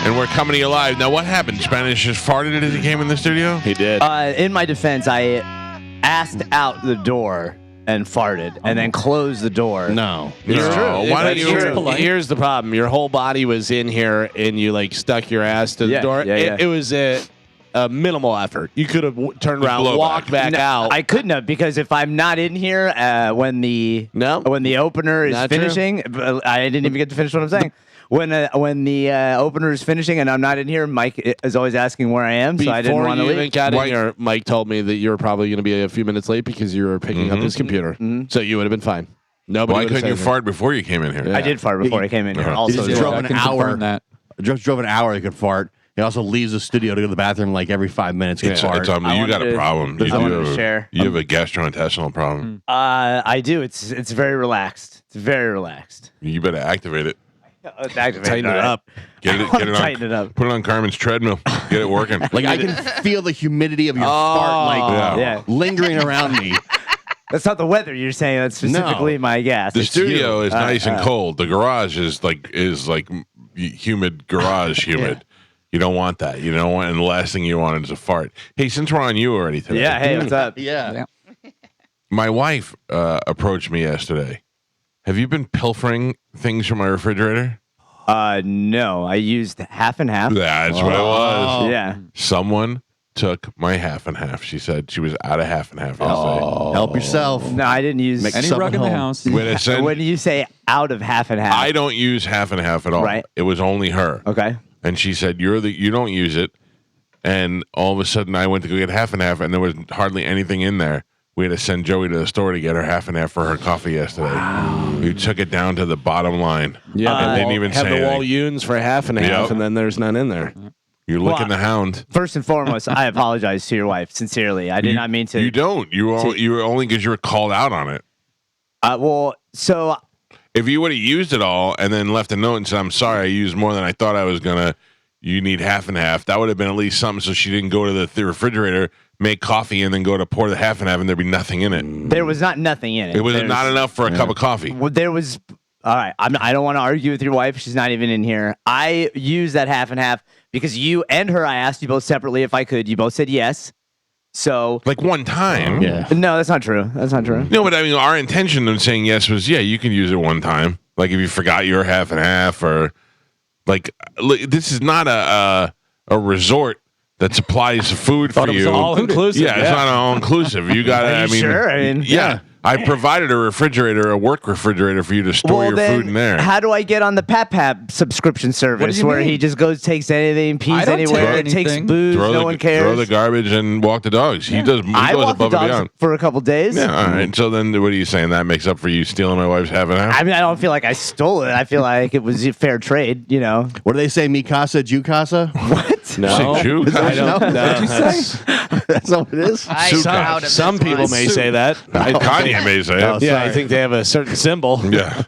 And we're coming to you live. Now, what happened? Spanish just farted as he came in the studio? He did. In my defense, I asked out the door and farted, and then closed the door. No. It's true. Why don't you? Here's the problem. Your whole body was in here, and you stuck your ass to the door. It was a minimal effort. You could have turned around, walked back out. I couldn't have, because if I'm not in here when the opener is finishing, I didn't even get to finish what I'm saying. When the opener is finishing and I'm not in here, Mike is always asking where I am, so I didn't want to leave. Before you even got in here, Mike told me that you were probably going to be a few minutes late because you were picking up his computer. So you would have been fine. Nobody. Why couldn't you fart before you came in here? Yeah. I did fart before I came in here. Also, he drove an hour. Drove an hour. He could fart. He also leaves the studio to go to the bathroom every 5 minutes. You got a problem. I wanted to share. You have a gastrointestinal problem. I do. It's very relaxed. It's very relaxed. You better activate it. Tighten it up. Get it on. Tighten it up. Put it on Carmen's treadmill. Get it working. I can feel the humidity of your fart lingering around me. That's not the weather you're saying. That's specifically my gas. The studio is nice and cold. The garage is like humid garage humid. You don't want that. You don't want, and the last thing you want is a fart. Hey, since we're on you already today. Yeah. Hey, what's up? Yeah. My wife approached me yesterday. Have you been pilfering things from my refrigerator? No. I used half and half. That's what it was. Yeah. Someone took my half and half. She said she was out of half and half yesterday. Help yourself. No, I didn't use any rug in the house. When you say out of half and half, I don't use half and half at all. Right. It was only her. Okay. And she said, you don't use it. And all of a sudden I went to go get half and half, and there was hardly anything in there. We had to send Joey to the store to get her half and half for her coffee yesterday. Wow. We took it down to the bottom line. Yeah, and didn't even have say the wall unes for half and half, and then there's none in there. You're licking the hound. First and foremost, I apologize to your wife. Sincerely, I did not mean to. You don't. You were only because you were called out on it. So if you would have used it all and then left a note and said, "I'm sorry, I used more than I thought I was gonna. You need half and half." That would have been at least something, so she didn't go to the refrigerator, make coffee, and then go to pour the half and half, and there'd be nothing in it. There was nothing in it. It was not enough for a cup of coffee. Well, there was. All right, I don't want to argue with your wife. She's not even in here. I used that half and half because you and her. I asked you both separately if I could. You both said yes. So one time. Yeah. No, that's not true. That's not true. No, but I mean, our intention of saying yes was, you can use it one time. Like if you forgot your half and half, or this is not a resort that supplies food for you. All inclusive. Yeah, it's not all inclusive. You got to. Sure. I mean, yeah. I provided a work refrigerator for you to store your food in there. How do I get on the Pap subscription service where he just goes, takes anything, pees anywhere, takes booze, no one cares? Throw the garbage and walk the dogs. He does. He goes above and beyond for a couple days. Yeah, all right. So then, what are you saying? That makes up for you stealing my wife's half and half? I mean, I don't feel like I stole it. I feel like it was a fair trade. You know. What do they say? Mi casa, Jew casa? What? No. Jew? I don't know. What'd you say? That's not what it is. Some people may say that. Kanye may say it. Yeah, I think they have a certain symbol. Yeah.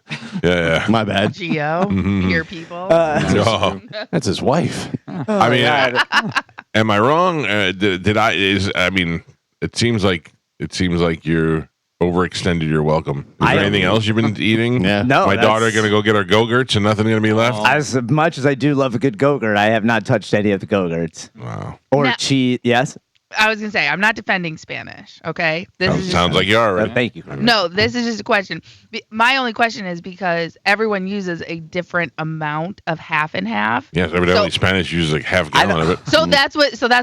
My bad. Geo, your people. That's his wife. I mean, am I wrong? Did I? I mean, it seems like you're overextended your welcome. Is there anything else you've been eating? Yeah. No. My daughter going to go get her Go-Gurts and nothing going to be left? As much as I do love a good Go-Gurt, I have not touched any of the Go-Gurts. Wow. Or cheese. Yes? I was going to say, I'm not defending Spanish, okay? Sounds like you are already. Thank you. No, this is just a question. My only question is because everyone uses a different amount of half and half. Yes, evidently Spanish uses like half gallon of it. So that's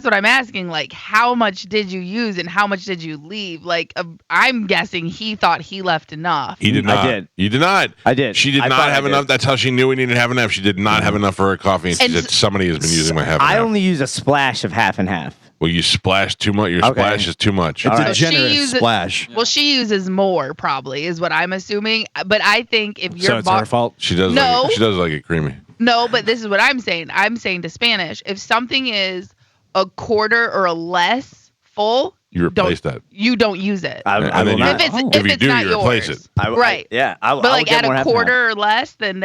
what I'm asking. Like, how much did you use and how much did you leave? Like, I'm guessing he thought he left enough. He did not. I did. You did not. I did. She did not have enough. That's how she knew we needed half and half. She did not have enough for her coffee. And she said somebody has been using my half and half. I only use a splash of half and half. Well, you splash too much. Your splash is too much. It's a generous splash. Well, she uses more, probably, is what I'm assuming. But I think if you're... So it's her fault? She does like it creamy. No, but this is what I'm saying. I'm saying to Spanish, if something is a quarter or less full... You replace that. You don't use it. If you do, you replace it. Right. But like at a quarter or less, then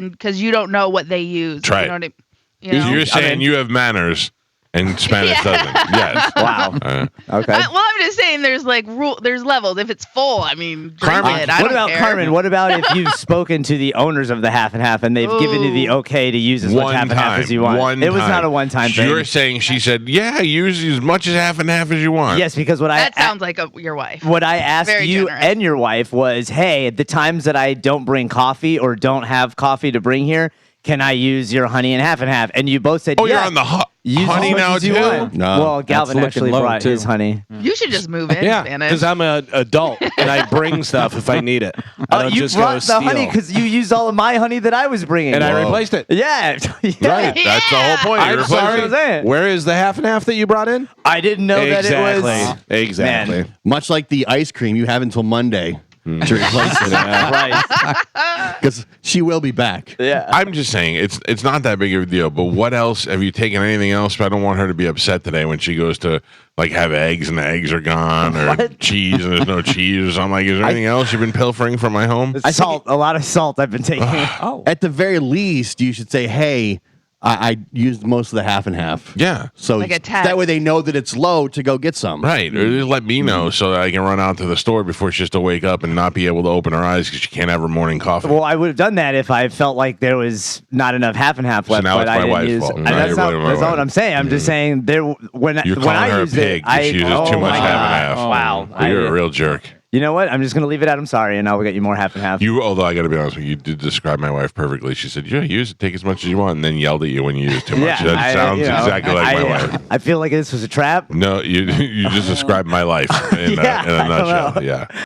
because you don't know what they use. Try you know it. what I mean? You're saying you have manners. and Spanish doesn't. Yes. Wow. Okay. Well, I'm just saying there's like there's levels. If it's full, I mean, drink Carmen, it. I What don't about care. Carmen? What about if you've spoken to the owners of the half and half and they've given you the okay to use as much half and half as you want? It was not a one-time thing. You're saying she said, yeah, use as much as half and half as you want. Yes, because That sounds like your wife. what I asked Very you generous. and your wife was, hey, the times that I don't bring coffee or don't have coffee to bring here, can I use your honey and half? And you both said, Oh, yeah. you're on the Use honey as much now as you too? want. No, Well, Galvin that's actually looking low, brought too. his honey. You should just move in, Yeah, Spanish. because I'm an adult and I bring stuff if I need it. I don't You just go brought the steal. honey because you used all of my honey that I was bringing. and I Whoa. replaced it. Yeah. Right. That's the whole point. I'm You're sorry. replacing- Where is the half and half that you brought in? I didn't know that it was. Exactly. Man. Much like the ice cream, you have until Monday to replace it Right. because she will be back. Yeah. I'm just saying it's not that big of a deal. But what else have you taken? Anything else? But I don't want her to be upset today when she goes to like have eggs and the eggs are gone, or cheese and there's no cheese or something. Like, is there anything else you've been pilfering from my home? Salt. A lot of salt I've been taking. At the very least, you should say, "Hey, I used most of the half and half." Yeah. So Like a tag. that way they know that it's low to go get some. Right. Or just let me know so that I can run out to the store before she has to wake up and not be able to open her eyes because she can't have her morning coffee. Well, I would have done that if I felt like there was not enough half and half left. now but it's I my didn't wife's use. fault. And Now that's you're not, blaming my that's not wife. what I'm saying. I'm just saying there when You're when calling I her a used pig it, 'cause she uses too oh much my half and God. half. Wow. Well, you're a real jerk. You know what? I'm just gonna leave it at I'm sorry, and I'll get you more half and half. Although I got to be honest with you, you did describe my wife perfectly. She said, "Yeah, use it, take as much as you want," and then yelled at you when you used too much. Yeah, That sounds exactly like my wife. I feel like this was a trap. No, you just described my life in Yeah, a I don't nutshell. know. Yeah.